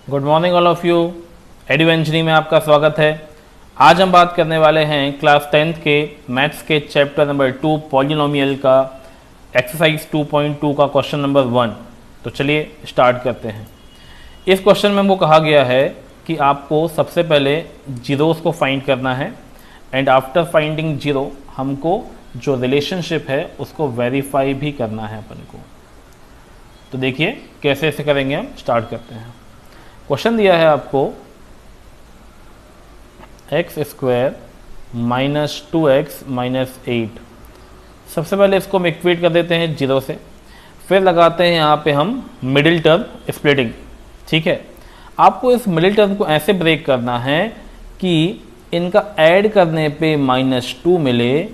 Good morning all of you. एडवेंचरी में आपका स्वागत है। आज हम बात करने वाले हैं क्लास 10th के मैथ्स के चैप्टर नंबर 2 पॉलिनोमियल का एक्सरसाइज 2.2 का क्वेश्चन नंबर 1। तो चलिए स्टार्ट करते हैं। इस क्वेश्चन में हमको कहा गया है कि आपको सबसे पहले जीरोस को फाइंड करना है एंड आफ्टर फाइंडिंग जीरो हमको जो रिलेशनशिप है उसको वेरीफाई भी करना है अपन को। तो देखिए कैसे ऐसे करेंगे, हम स्टार्ट करते हैं। क्वेश्चन दिया है आपको x square minus 2x minus 8। सबसे पहले इसको हम इक्वेट कर देते हैं जीरो से, फिर लगाते हैं यहाँ पे हम मिडिल टर्म स्प्लिटिंग। ठीक है, आपको इस मिडिल टर्म को ऐसे ब्रेक करना है कि इनका ऐड करने पे -2 मिले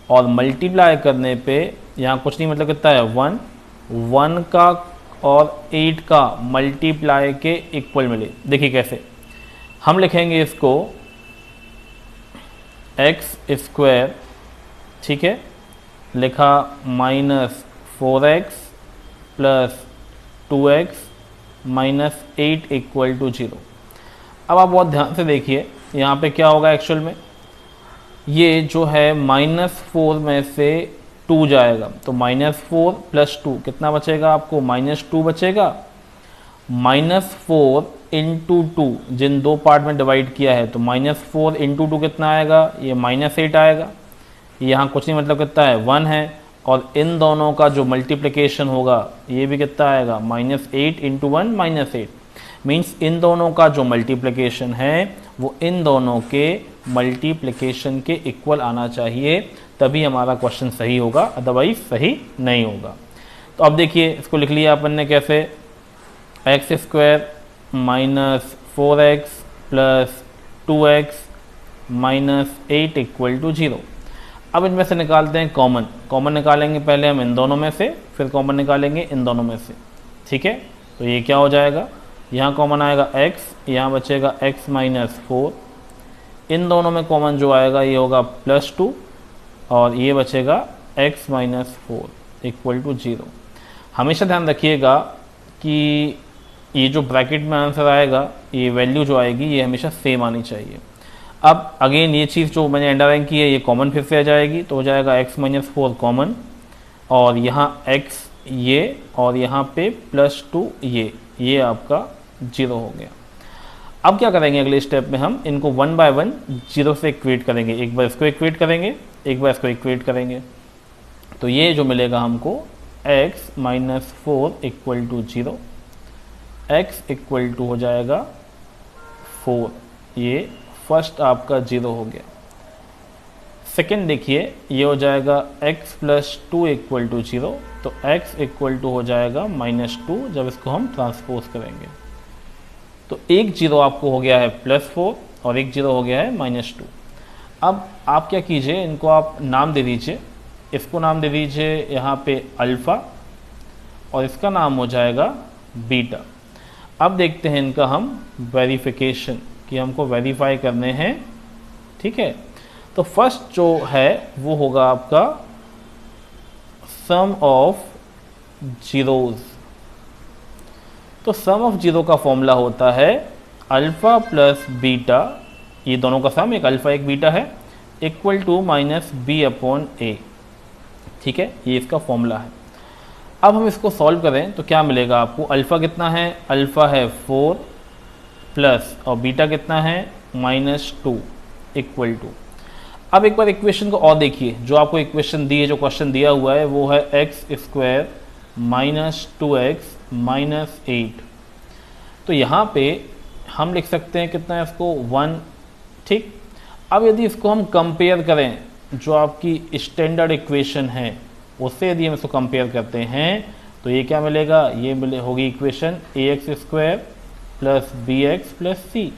और मल्टीप्लाई करने पे यहाँ कुछ नहीं, मतलब कितना है 1 का और 8 का मल्टीप्लाई के इक्वल मिले। देखिए कैसे हम लिखेंगे इसको एक्स स्क्वायर, ठीक है, लिखा -4x plus 2x minus 8 equal to 0। अब आप बहुत ध्यान से देखिए यहाँ पे क्या होगा। एक्चुअल में ये जो है -4 में से 2 जाएगा तो -4 प्लस 2 कितना बचेगा आपको, -2 बचेगा। -4 इंटू 2 जिन दो पार्ट में डिवाइड किया है तो -4 इंटू 2 कितना आएगा, ये -8 आएगा। यहाँ कुछ नहीं, मतलब कितना है 1 है, और इन दोनों का जो मल्टीप्लिकेशन होगा ये भी कितना आएगा, -8 इंटू 1 -8। मीन्स इन दोनों का जो मल्टीप्लिकेशन है वो इन दोनों के मल्टीप्लिकेशन के इक्वल आना चाहिए, तभी हमारा क्वेश्चन सही होगा, अदरवाइज सही नहीं होगा। तो अब देखिए इसको लिख लिया अपन ने कैसे, X square minus 4x plus 2x minus 8 equal to 0। अब इनमें से निकालते हैं कॉमन। कॉमन निकालेंगे पहले हम इन दोनों में से, फिर कॉमन निकालेंगे इन दोनों में से। ठीक है, तो ये क्या हो जाएगा, यहाँ कॉमन आएगा x, यहाँ बचेगा x माइनस 4। इन दोनों में कॉमन जो आएगा ये होगा +2 और ये बचेगा x माइनस 4 इक्वल टू 0। हमेशा ध्यान रखिएगा कि ये जो ब्रैकेट में आंसर आएगा, ये वैल्यू जो आएगी ये हमेशा सेम आनी चाहिए। अब अगेन ये चीज़ जो मैंने अंडरलाइन की है ये कॉमन फिर से आ जाएगी, तो हो जाएगा x माइनस 4 कॉमन, और यहाँ x ये, और यहाँ पे +2 ये आपका 0 हो गया। अब क्या करेंगे अगले स्टेप में, हम इनको 1 बाय 1 0 से इक्वेट करेंगे। एक बार इसको इक्वेट करेंगे, एक बार इसको इक्वेट करेंगे, तो ये जो मिलेगा हमको x minus 4 equal to 0, x equal to हो जाएगा 4। ये फर्स्ट आपका 0 हो गया। सेकेंड देखिए ये हो जाएगा x प्लस 2 इक्वल टू 0, तो x इक्वल टू हो जाएगा -2 जब इसको हम ट्रांसपोज करेंगे। तो एक 0 आपको हो गया है +4 और एक 0 हो गया है -2। अब आप क्या कीजिए, इनको आप नाम दे दीजिए। इसको नाम दे दीजिए यहाँ पे अल्फ़ा और इसका नाम हो जाएगा बीटा। अब देखते हैं इनका हम वेरिफिकेशन, कि हमको वेरीफाई करने हैं। ठीक है, तो फर्स्ट जो है वो होगा आपका सम ऑफ जीरोज़। तो सम ऑफ जीरो का फॉर्मूला होता है अल्फ़ा प्लस बीटा, ये दोनों का सम, एक अल्फ़ा एक बीटा है, इक्वल टू -b/a। ठीक है, ये इसका फॉर्मूला है। अब हम इसको सॉल्व करें तो क्या मिलेगा आपको, अल्फ़ा कितना है, अल्फ़ा है 4 प्लस, और बीटा कितना है -2 इक्वल टू। अब एक बार इक्वेशन को और देखिए, जो आपको इक्वेशन दी है, जो क्वेश्चन दिया हुआ है वो है x square minus 2x minus 8। तो यहाँ पे हम लिख सकते हैं कितना है इसको 1। ठीक, अब यदि इसको हम कंपेयर करें जो आपकी स्टैंडर्ड इक्वेशन है उससे, यदि हम इसको कंपेयर करते हैं तो ये क्या मिलेगा, ये होगी equation ax square plus bx plus c।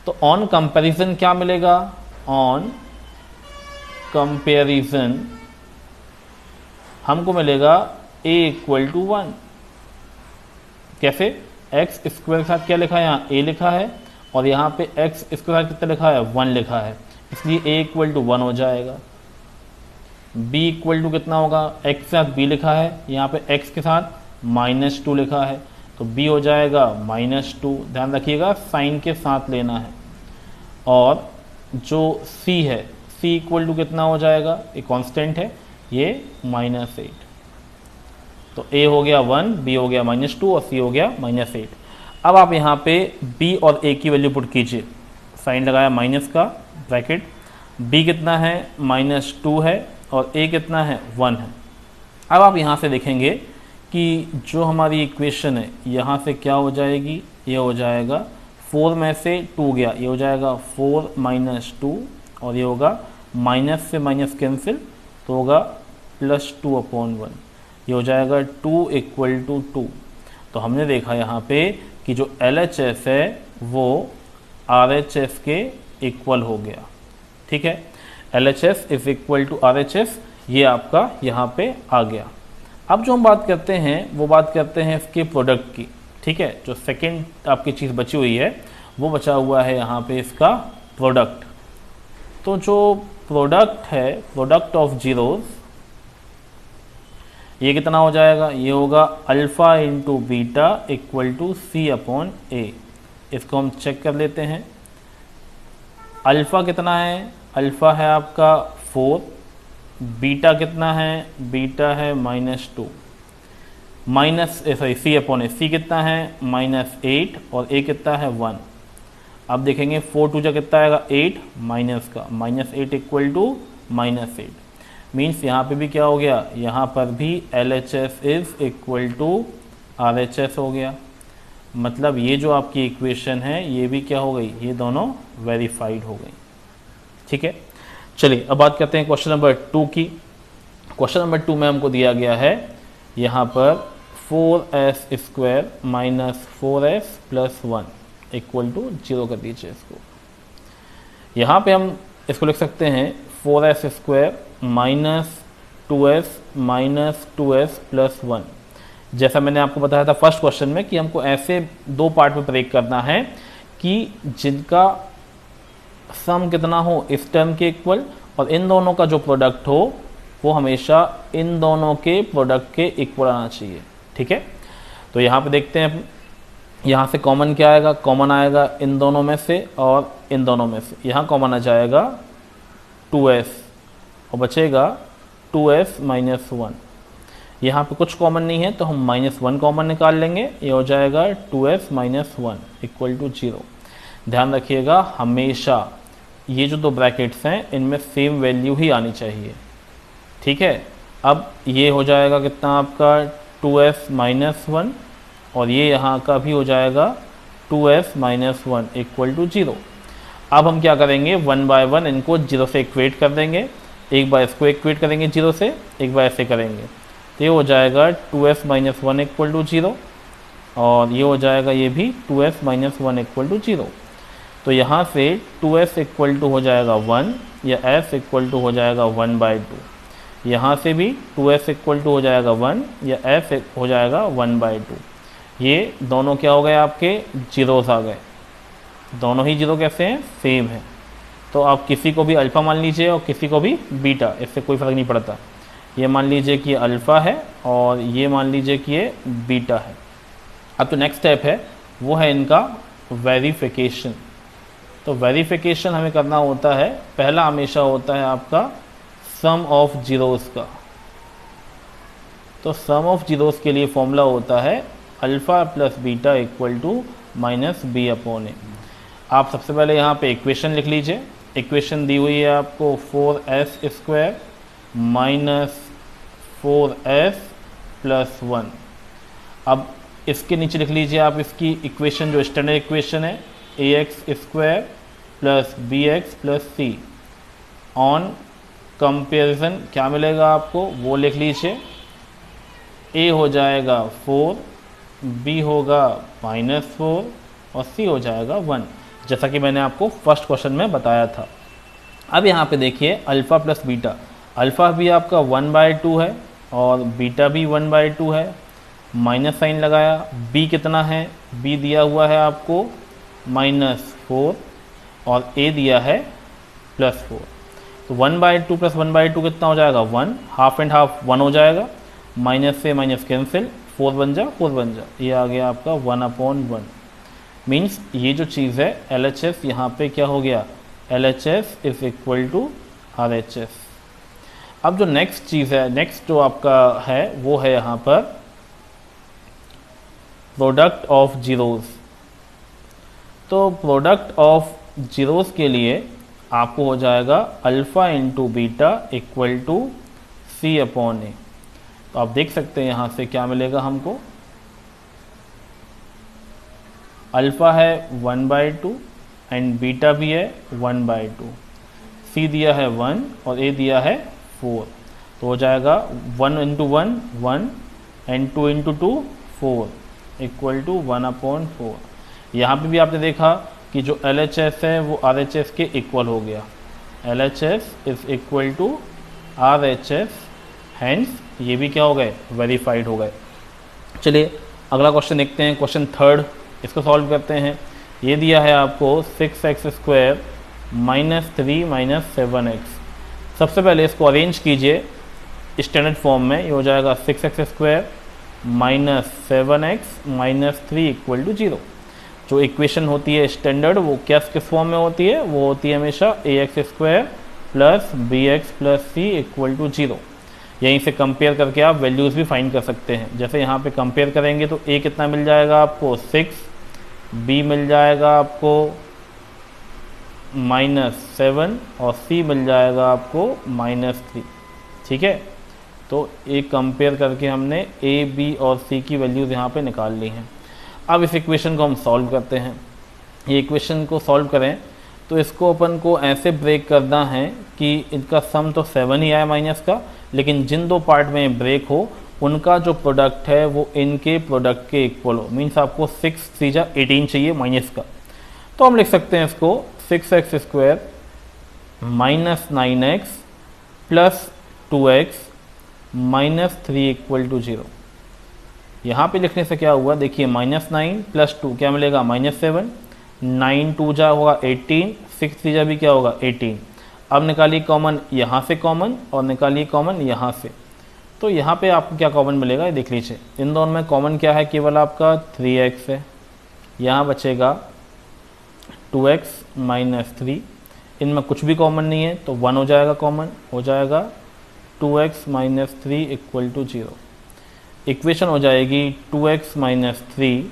तो ऑन कंपैरिजन क्या मिलेगा, ऑन कंपेरिजन हमको मिलेगा a इक्वल टू 1। कैसे, x स्क्वायर के साथ क्या लिखा है, यहाँ a लिखा है, और यहाँ पे x स्क्वायर कितना लिखा है, 1 लिखा है, इसलिए a इक्वल टू 1 हो जाएगा। b इक्वल टू कितना होगा, x के साथ b लिखा है, यहाँ पे x के साथ -2 लिखा है, तो b हो जाएगा -2, ध्यान रखिएगा साइन के साथ लेना है। और जो c है, c इक्वल टू कितना हो जाएगा, ये कांस्टेंट है, ये -8। तो a हो गया 1, b हो गया -2 और c हो गया -8। अब आप यहाँ पे b और a की वैल्यू पुट कीजिए, साइन लगाया माइनस का ब्रैकेट, b कितना है -2 है और a कितना है 1 है। अब आप यहाँ से देखेंगे कि जो हमारी इक्वेशन है यहाँ से क्या हो जाएगी, ये हो जाएगा 4 में से 2 गया, ये हो जाएगा 4 - 2 और ये होगा माइनस से माइनस कैंसिल तो होगा +2/1, ये हो जाएगा 2 = 2। तो हमने देखा यहाँ पे कि जो LHS है वो RHS के इक्वल हो गया। ठीक है, LHS = RHS, ये आपका यहाँ पे आ गया। अब जो हम बात करते हैं वो बात करते हैं इसके प्रोडक्ट की। ठीक है, जो सेकंड आपकी चीज़ बची हुई है वो बचा हुआ है यहाँ पे इसका प्रोडक्ट। तो जो प्रोडक्ट है, प्रोडक्ट ऑफ जीरोस, ये कितना हो जाएगा, ये होगा अल्फ़ा × बीटा = C/A। इसको हम चेक कर लेते हैं। अल्फ़ा कितना है, अल्फ़ा है आपका 4, बीटा कितना है, बीटा है -2, C/A, C कितना है -8 और A कितना है 1। अब देखेंगे 4 2 कितना आएगा 8 माइनस का -8 = -8, मीन्स यहाँ पे भी क्या हो गया, यहाँ पर भी LHS = RHS हो गया। मतलब ये जो आपकी इक्वेशन है ये भी क्या हो गई, ये दोनों वेरीफाइड हो गई। ठीक है, चलिए अब बात करते हैं क्वेश्चन नंबर 2 की। क्वेश्चन नंबर 2 में हमको दिया गया है यहाँ पर 4s² - 4s + 1 = 0 कर दीजिए इसको। यहाँ पे हम इसको लिख सकते हैं 4s² - 2s - 2s + 1। जैसा मैंने आपको बताया था फर्स्ट क्वेश्चन में कि हमको ऐसे दो पार्ट में ब्रेक करना है कि जिनका सम कितना हो इस टर्म के इक्वल और इन दोनों का जो प्रोडक्ट हो वो हमेशा इन दोनों के प्रोडक्ट के इक्वल आना चाहिए। ठीक है, तो यहाँ पे देखते हैं, यहाँ से कॉमन क्या आएगा, कॉमन आएगा इन दोनों में से और इन दोनों में से। यहाँ कॉमन आ जाएगा 2s और बचेगा 2s - 1। यहाँ पे कुछ कॉमन नहीं है तो हम -1 कॉमन निकाल लेंगे, ये हो जाएगा 2s - 1 = 0। ध्यान रखिएगा हमेशा ये जो दो ब्रैकेट्स हैं इनमें सेम वैल्यू ही आनी चाहिए। ठीक है, अब ये हो जाएगा कितना आपका 2s - 1 और ये यहाँ का भी हो जाएगा 2s - 1 = 0। अब हम क्या करेंगे, 1 बाय 1 इनको 0 से इक्वेट कर देंगे। एक बार इसको इक्वेट करेंगे 0 से, एक बार ऐसे करेंगे तो ये हो जाएगा 2s - 1 = 0 और ये हो जाएगा ये भी 2s - 1 = 0। तो यहाँ से 2s = हो जाएगा 1 या s = हो जाएगा 1/2। यहाँ से भी 2s = हो जाएगा 1 या s हो जाएगा 1/2। ये दोनों क्या हो गए आपके, जीरोस आ गए। दोनों ही जीरो कैसे हैं, सेम है। तो आप किसी को भी अल्फ़ा मान लीजिए और किसी को भी बीटा, इससे कोई फ़र्क नहीं पड़ता। ये मान लीजिए कि ये अल्फ़ा है और ये मान लीजिए कि ये बीटा है। अब तो नेक्स्ट स्टेप है वो है इनका वेरिफिकेशन। तो वेरिफिकेशन हमें करना होता है, पहला हमेशा होता है आपका सम ऑफ जीरोस का। तो सम ऑफ जीरोस के लिए फॉर्मूला होता है अल्फ़ा + बीटा = -b/a। आप सबसे पहले यहाँ पे इक्वेशन लिख लीजिए। इक्वेशन दी हुई है आपको 4s² - 4s + 1। अब इसके नीचे लिख लीजिए आप इसकी इक्वेशन जो स्टैंडर्ड इक्वेशन है ax² + bx + c। On comparison क्या मिलेगा आपको वो लिख लीजिए। a हो जाएगा 4, b होगा -4 और c हो जाएगा 1, जैसा कि मैंने आपको फर्स्ट क्वेश्चन में बताया था। अब यहाँ पे देखिए अल्फ़ा + बीटा, अल्फ़ा भी आपका 1/2 है और बीटा भी 1/2 है, माइनस साइन लगाया। b कितना है, b दिया हुआ है आपको -4 और a दिया है +4। तो 1/2 + 1/2 कितना हो जाएगा 1, हाफ एंड हाफ 1 हो जाएगा, माइनस से माइनस कैंसिल, 4 बन जा 4 बन जा, ये आ गया आपका 1/1। मीन्स ये जो चीज़ है LHS यहाँ पे क्या हो गया, LHS is equal to RHS। अब जो नेक्स्ट चीज़ है, नेक्स्ट जो आपका है वो है यहाँ पर प्रोडक्ट ऑफ जीरोज़। तो प्रोडक्ट ऑफ जीरोज़ के लिए आपको हो जाएगा alpha into beta equal to C/A। तो आप देख सकते हैं यहाँ से क्या मिलेगा हमको, अल्फ़ा है 1/2 एंड बीटा भी है 1/2। C दिया है 1 और A दिया है 4, तो हो जाएगा 1 into 1 1 and 2 into 2 4 equal to 1/4। यहाँ पे भी आपने देखा कि जो LHS है वो RHS के इक्वल हो गया, LHS is equal to RHS, hence ये भी क्या हो गए, वेरीफाइड हो गए। चलिए अगला क्वेश्चन देखते हैं, क्वेश्चन थर्ड, इसको सॉल्व करते हैं। ये दिया है आपको 6x² -3 -7x। सबसे पहले इसको अरेंज कीजिए स्टैंडर्ड फॉर्म में, ये हो जाएगा 6x² -7x -3 इक्वल टू 0। जो इक्वेशन होती है स्टैंडर्ड वो क्या किस फॉर्म में होती है, वो होती है हमेशा ax² plus bx plus c equal to 0। यहीं से कंपेयर करके आप वैल्यूज़ भी फाइंड कर सकते हैं। जैसे यहाँ पे कंपेयर करेंगे तो a कितना मिल जाएगा आपको 6, b मिल जाएगा आपको -7 और c मिल जाएगा आपको -3। ठीक है, तो एक कंपेयर करके हमने a, b और c की वैल्यूज़ यहाँ पे निकाल ली हैं। अब इस इक्वेशन को हम सॉल्व करते हैं। ये इक्वेशन को सॉल्व करें तो इसको अपन को ऐसे ब्रेक करना है कि इनका सम तो 7 ही आया माइनस का, लेकिन जिन दो पार्ट में ब्रेक हो उनका जो प्रोडक्ट है वो इनके प्रोडक्ट के इक्वल हो। मीन्स आपको 6 3 18 चाहिए माइनस का, तो हम लिख सकते हैं इसको 6x² -9x plus 2x -3 equal to 0। यहाँ पे लिखने से क्या हुआ, देखिए -9 प्लस 2 क्या मिलेगा -7, 9 2 जा होगा 18, 6 3 जा भी क्या होगा 18। अब निकालिए कॉमन यहाँ से कॉमन और निकालिए कॉमन यहाँ से, तो यहाँ पे आपको क्या कॉमन मिलेगा ये देख लीजिए। इन दोनों में कॉमन क्या है, केवल आपका 3x है। यहाँ बचेगा 2x -3, इनमें कुछ भी कॉमन नहीं है तो 1 हो जाएगा, कॉमन हो जाएगा 2x -3 इक्वल टू 0। इक्वेशन हो जाएगी 2x -3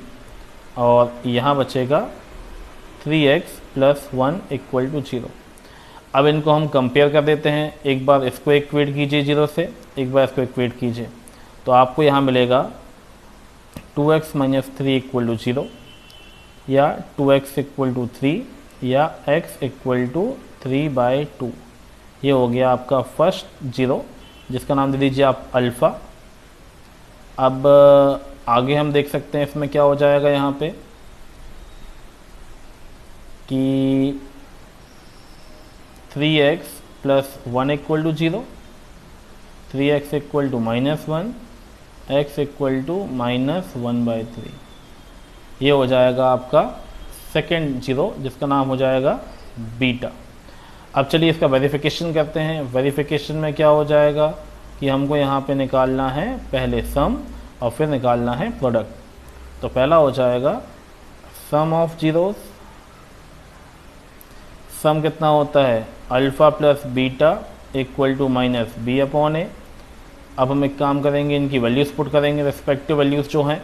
और यहाँ बचेगा 3x + 1 इक्वल टू 0। अब इनको हम कंपेयर कर देते हैं, एक बार इसको इक्वेट कीजिए 0 से, एक बार इसको इक्वेट कीजिए, तो आपको यहाँ मिलेगा 2x -3 इक्वल टू 0 या 2x इक्वल टू 3 या x इक्वल टू 3/2। ये हो गया आपका फर्स्ट 0, जिसका नाम दे दीजिए आप अल्फ़ा। अब आगे हम देख सकते हैं इसमें क्या हो जाएगा यहाँ पे कि 3x + 1 equal to 0, 3x equal to -1, x equal to -1/3। ये हो जाएगा आपका सेकेंड 0, जिसका नाम हो जाएगा बीटा। अब चलिए इसका वेरिफिकेशन करते हैं। वेरिफिकेशन में क्या हो जाएगा कि हमको यहाँ पे निकालना है पहले सम और फिर निकालना है प्रोडक्ट। तो पहला हो जाएगा सम ऑफ जीरोस। सम कितना होता है, alpha plus beta equal to -b/a। अब हम एक काम करेंगे, इनकी वैल्यूज़ पुट करेंगे, रेस्पेक्टिव वैल्यूज़ जो हैं।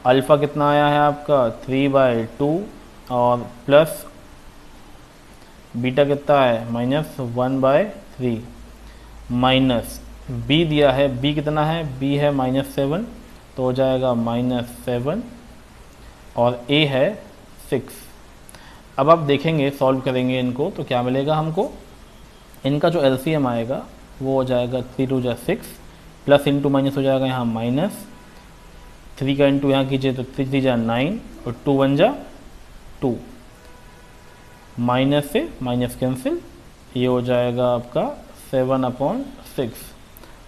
अल्फ़ा कितना आया है आपका 3/2 और प्लस बीटा कितना है -1/3 माइनस b दिया है, b कितना है, b है -7, तो हो जाएगा -7 और a है 6। अब आप देखेंगे सॉल्व करेंगे इनको तो क्या मिलेगा हमको, इनका जो LCM आएगा वो हो जाएगा 3 2 6 प्लस इंटू माइनस हो जाएगा यहाँ -3 का इंटू यहाँ कीजिए तो 3 3 9 और 2 1 2, माइनस से माइनस कैंसिल, ये हो जाएगा आपका 7/6।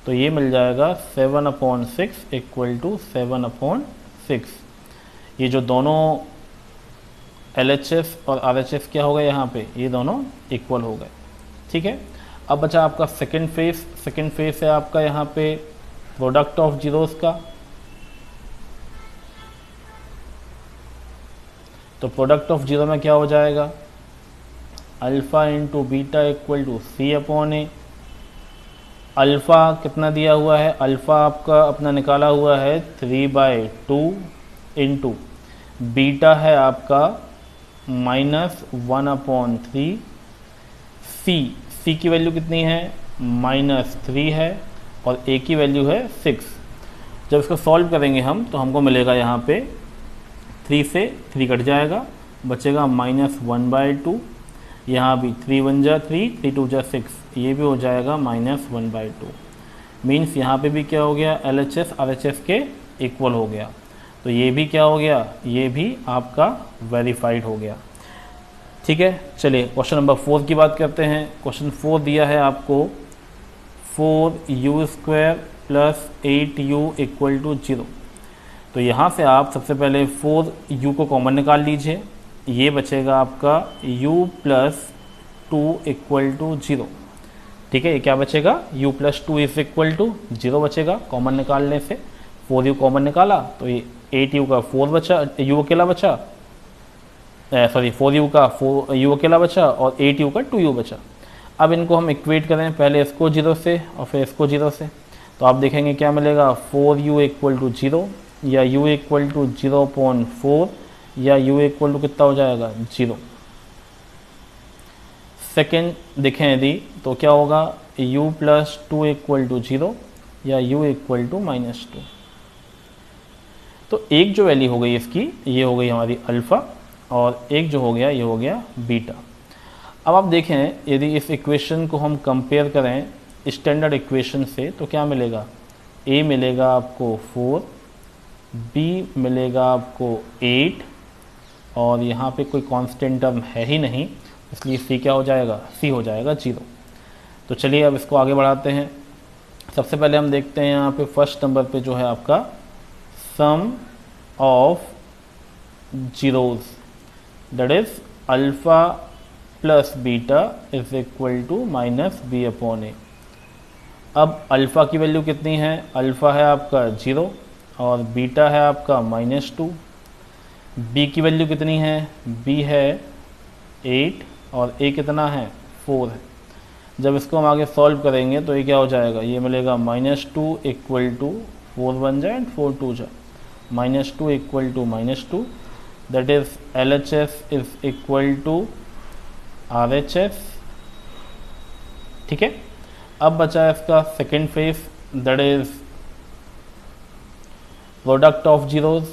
तो ये मिल जाएगा 7/6 इक्वल टू 7/6। ये जो दोनों LHS और RHS क्या हो गए यहाँ पे, ये दोनों इक्वल हो गए। ठीक है, अब बचा आपका सेकंड फेस। सेकंड फेस है आपका यहाँ पे प्रोडक्ट ऑफ जीरोस का। तो प्रोडक्ट ऑफ जीरो में क्या हो जाएगा, alpha into beta equal to C upon A. Alpha कितना दिया हुआ है, अल्फ़ा आपका अपना निकाला हुआ है 3/2 इंटू बीटा है आपका -1/3। सी की वैल्यू कितनी है, -3 है, और ए की वैल्यू है 6। जब इसको सॉल्व करेंगे हम तो हमको मिलेगा यहाँ पे 3 से 3 कट जाएगा, बचेगा -1/2। यहाँ भी 3 1 जा 3, 3 2 जा 6, ये भी हो जाएगा -1/2। मीन्स यहाँ पे भी क्या हो गया, LHS RHS के इक्वल हो गया। तो ये भी क्या हो गया, ये भी आपका वेरीफाइड हो गया। ठीक है, चलिए क्वेश्चन नंबर 4 की बात करते हैं। क्वेश्चन 4 दिया है आपको 4u² + 8u = 0। तो यहाँ से आप सबसे पहले 4u को कॉमन निकाल लीजिए, ये बचेगा आपका u + 2 = 0। ठीक है, ये क्या बचेगा, u + 2 = 0 बचेगा कॉमन निकालने से। 4u कॉमन निकाला तो ये 8u का 4 बचा, u अकेला बचा, सॉरी 4u का 4u अकेला बचा, और 8u का 2u बचा। अब इनको हम इक्वेट करें, पहले इसको 0 से और फिर इसको 0 से, तो आप देखेंगे क्या मिलेगा, 4u = 0, या u = 0/4, या u = कितना हो जाएगा, 0। सेकेंड देखें यदि तो क्या होगा, u + 2 = 0, या u = -2। तो एक जो वैल्यू हो गई इसकी, ये हो गई हमारी अल्फ़ा, और एक जो हो गया ये हो गया बीटा। अब आप देखें यदि इस इक्वेशन को हम कंपेयर करें स्टैंडर्ड इक्वेशन से तो क्या मिलेगा, a मिलेगा आपको 4, b मिलेगा आपको 8, और यहाँ पे कोई कांस्टेंट टर्म है ही नहीं, इसलिए c क्या हो जाएगा, c हो जाएगा 0। तो चलिए अब इसको आगे बढ़ाते हैं। सबसे पहले हम देखते हैं यहाँ पे फर्स्ट नंबर पे जो है आपका sum of zeros, that is alpha + beta = -b/a। अब अल्फ़ा की वैल्यू कितनी है, अल्फ़ा है आपका 0 और बीटा है आपका -2। b की वैल्यू कितनी है, b है 8 और a कितना है, 4 है। जब इसको हम आगे सॉल्व करेंगे तो ये क्या हो जाएगा, ये मिलेगा -2 = 4 1 जा एंड 4 2 जा, -2 = -2, that is LHS = RHS। ठीक है, अब बचा है इसका second phase, that is product of zeros.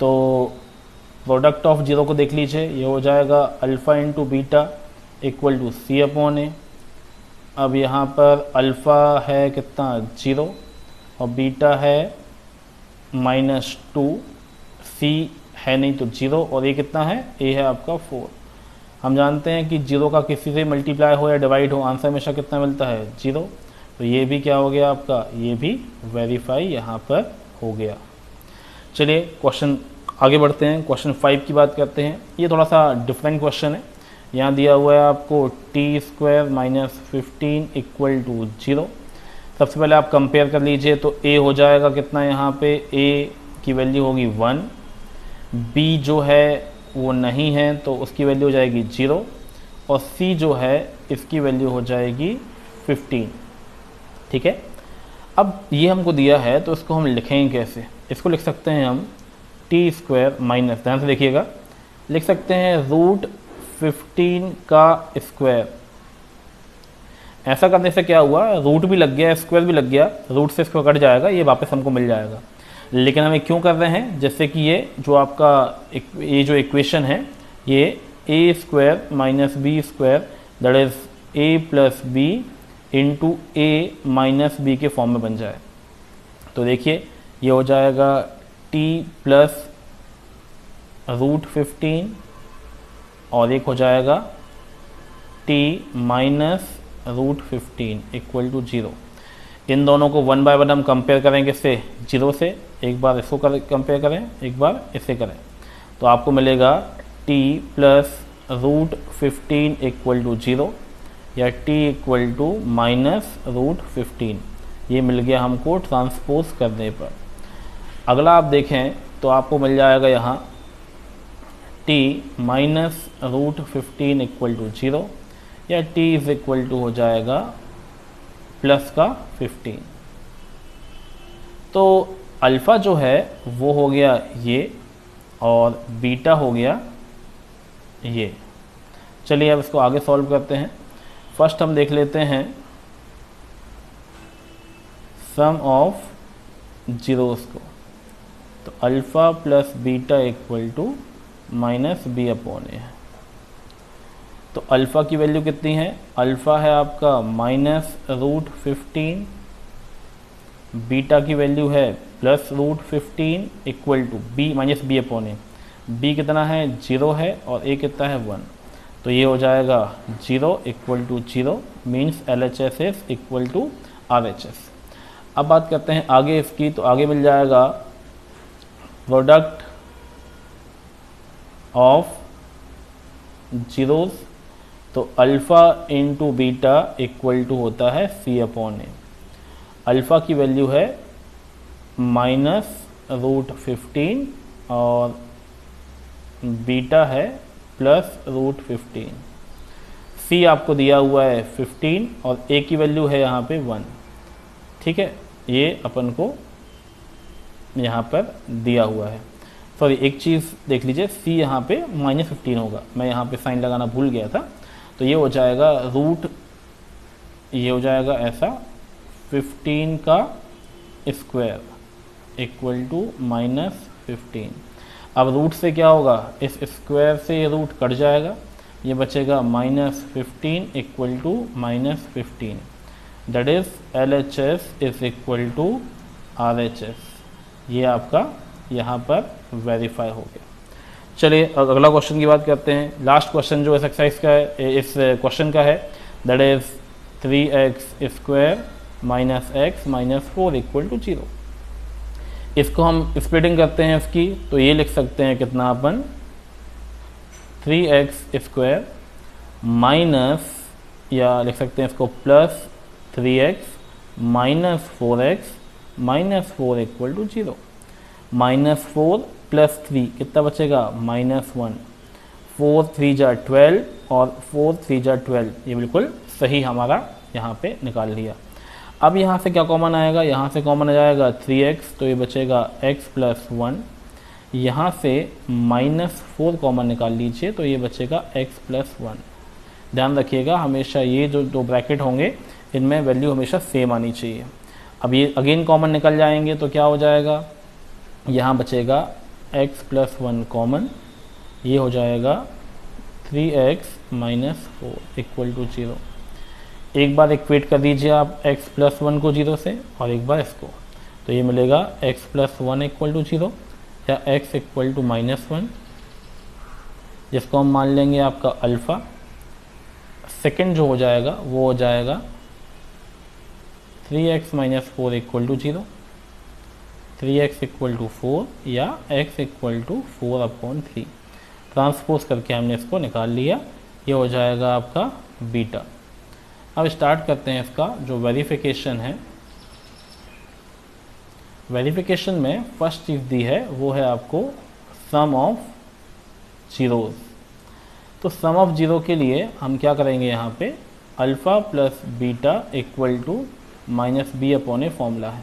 तो प्रोडक्ट ऑफ जीरो को देख लीजिए, ये हो जाएगा अल्फ़ा इंटू बीटा = c/a। अब यहाँ पर अल्फ़ा है कितना, 0, और बीटा है -2, c है नहीं तो 0, और ये कितना है, a है आपका 4। हम जानते हैं कि 0 का किसी से मल्टीप्लाई हो या डिवाइड हो, आंसर हमेशा कितना मिलता है, 0। तो ये भी क्या हो गया आपका, ये भी वेरीफाई यहाँ पर हो गया। चलिए क्वेश्चन आगे बढ़ते हैं, क्वेश्चन 5 की बात करते हैं। ये थोड़ा सा डिफरेंट क्वेश्चन है। यहाँ दिया हुआ है आपको t² - 15 = 0। सबसे पहले आप कंपेयर कर लीजिए, तो a हो जाएगा कितना, यहाँ पे a की वैल्यू होगी 1, b जो है वो नहीं है तो उसकी वैल्यू हो जाएगी 0, और c जो है इसकी वैल्यू हो जाएगी 15। ठीक है, अब ये हमको दिया है तो इसको हम लिखेंगे कैसे, इसको लिख सकते हैं हम t² माइनस, ध्यान से देखिएगा, लिख सकते हैं √15 का स्क्वायर। ऐसा करने से क्या हुआ, रूट भी लग गया, स्क्वायर भी लग गया, रूट से स्क्वायर कट जाएगा, ये वापस हमको मिल जाएगा। लेकिन हमें क्यों कर रहे हैं, जैसे कि ये जो आपका ये जो इक्वेशन है, ये a² - b² that is a + b into a - b के फॉर्म में बन जाए। तो देखिए ये हो जाएगा t + √15, और एक हो जाएगा t - √15 = 0। इन दोनों को 1 बाय 1 हम कंपेयर करेंगे इससे 0 से, एक बार इसको कंपेयर करें, एक बार इसे करें, तो आपको मिलेगा t + √15 = 0, या t = -√15। ये मिल गया हमको ट्रांसपोज करने पर। अगला आप देखें तो आपको मिल जाएगा यहाँ t minus root 15 equal to 0 या t इज इक्वल टू हो जाएगा प्लस का 15। तो अल्फ़ा जो है वो हो गया ये और बीटा हो गया ये। चलिए अब इसको आगे सॉल्व करते हैं। फर्स्ट हम देख लेते हैं सम ऑफ जीरोस को। तो alpha plus beta equal to minus B upon A है। तो अल्फ़ा की वैल्यू कितनी है? अल्फ़ा है आपका माइनस रूट 15, बीटा की वैल्यू है plus root 15 equal to B minus B upon A. B कितना है? 0 है और ए कितना है? 1। तो ये हो जाएगा 0 equal to 0 means LHS is equal to RHS। अब बात करते हैं आगे इसकी। तो आगे मिल जाएगा प्रोडक्ट ऑफ जीरोस। तो alpha into beta equal to होता है C अपॉन ए। अल्फ़ा की वैल्यू है माइनस रूट 15 और बीटा है प्लस रूट 15। C आपको दिया हुआ है 15 और A की वैल्यू है यहाँ पे 1। ठीक है, ये अपन को यहाँ पर दिया हुआ है। सॉरी, एक चीज़ देख लीजिए, C यहाँ पे माइनस 15 होगा, मैं यहाँ पे साइन लगाना भूल गया था। तो ये हो जाएगा रूट, ये हो जाएगा ऐसा 15 का स्क्वायर इक्वल टू माइनस 15। अब रूट से क्या होगा? इस स्क्वायर से ये रूट कट जाएगा, ये बचेगा minus 15 equal to minus 15। That is LHS is equal to RHS। ये आपका यहाँ पर वेरीफाई हो गया। चलिए अगला क्वेश्चन की बात करते हैं। लास्ट क्वेश्चन जो इस एक्सरसाइज का है, इस क्वेश्चन का है, that is 3x square minus X minus 4 equal to 0। इसको हम स्प्लिटिंग करते हैं इसकी, तो ये लिख सकते हैं कितना अपन 3x स्क्वायर माइनस, या लिख सकते हैं इसको plus 3x minus 4x minus 4 equal to 0। Minus 4 plus 3 कितना बचेगा? माइनस 1। 4 3 जा 12 और 4 3 जा 12, ये बिल्कुल सही हमारा यहाँ पे निकाल लिया। अब यहाँ से क्या कॉमन आएगा? यहाँ से कॉमन आ जाएगा 3x, तो ये बचेगा x प्लस 1। यहाँ से माइनस 4 कॉमन निकाल लीजिए, तो ये बचेगा x प्लस 1। ध्यान रखिएगा हमेशा ये जो दो ब्रैकेट होंगे इनमें वैल्यू हमेशा सेम आनी चाहिए। अब ये अगेन कॉमन निकल जाएंगे तो क्या हो जाएगा? यहाँ बचेगा x प्लस 1 कॉमन, ये हो जाएगा 3x माइनस 4 इक्वल टू 0। एक बार इक्वेट कर दीजिए आप x प्लस 1 को 0 से और एक बार इसको, तो ये मिलेगा x प्लस 1 इक्वल टू 0 या x इक्वल टू माइनस 1, जिसको हम मान लेंगे आपका अल्फ़ा। सेकेंड जो हो जाएगा वो हो जाएगा 3x minus 4 equal to 0, 3x equal to 4 या x equal to 4 upon 3। Transpose करके हमने इसको निकाल लिया, ये हो जाएगा आपका बीटा। अब स्टार्ट करते हैं इसका जो वेरिफिकेशन है। वेरिफिकेशन में फर्स्ट चीज़ दी है वो है आपको सम ऑफ जीरोज। तो सम ऑफ जीरो के लिए हम क्या करेंगे? यहाँ पे alpha plus beta equal to minus B upon A formula है।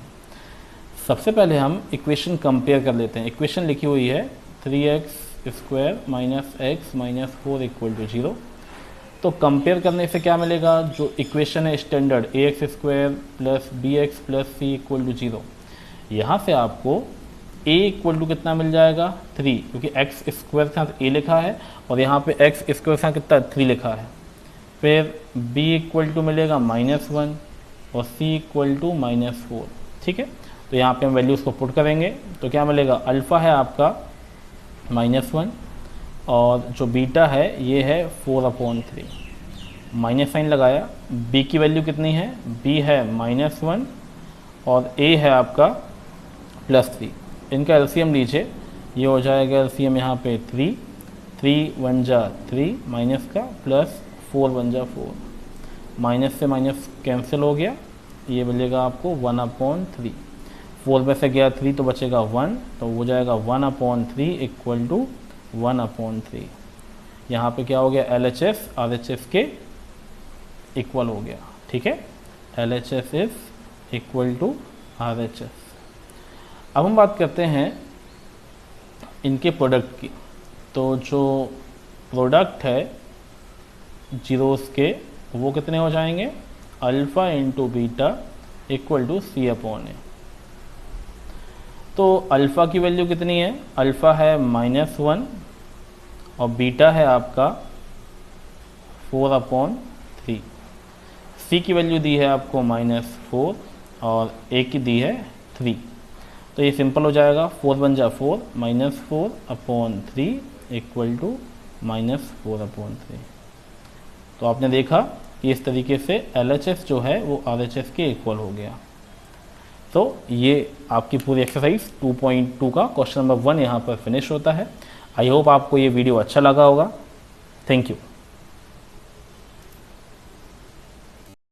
सबसे पहले हम इक्वेशन कंपेयर कर लेते हैं। इक्वेशन लिखी हुई है 3x square minus X minus 4 equal to 0। तो कंपेयर करने से क्या मिलेगा? जो इक्वेशन है standard ax square plus bx plus c equal to 0, यहाँ से आपको a इक्वल टू कितना मिल जाएगा? 3, क्योंकि x स्क्वायर के साथ a लिखा है और यहाँ पे x स्क्वायर के साथ कितना 3 लिखा है। फिर b इक्वल टू मिलेगा -1 और c इक्वल टू -4। ठीक है, तो यहाँ पे हम वैल्यूज़ को पुट करेंगे तो क्या मिलेगा? अल्फ़ा है आपका -1 और जो बीटा है ये है 4/3। माइनस साइन लगाया, b की वैल्यू कितनी है? b है -1 और a है आपका +3। इनका एलसीएम लीजिए, ये हो जाएगा एलसीएम यहाँ पे 3, 3 1 जा 3 माइनस का प्लस 4 1 जा 4, माइनस से माइनस कैंसिल हो गया, ये मिलेगा आपको 1/3। 4 में से गया 3 तो बचेगा 1, तो हो जाएगा 1/3 इक्वल टू 1/3। यहाँ पे क्या हो गया, LHS RHS के इक्वल हो गया, ठीक है, LHS is equal to RHS। अब हम बात करते हैं इनके प्रोडक्ट की। तो जो प्रोडक्ट है जीरोस के वो कितने हो जाएंगे, alpha into beta equal to C/A। तो अल्फ़ा की वैल्यू कितनी है, अल्फ़ा है -1 और बीटा है आपका 4/3। सी की वैल्यू दी है आपको -4 और ए की दी है 3। तो ये सिंपल हो जाएगा, 4 बन जा 4, -4/3 इक्वल टू -4/3। तो आपने देखा कि इस तरीके से LHS जो है वो RHS के इक्वल हो गया। तो ये आपकी पूरी एक्सरसाइज 2.2 का क्वेश्चन नंबर 1 यहाँ पर फिनिश होता है। आई होप आपको ये वीडियो अच्छा लगा होगा। Thank you.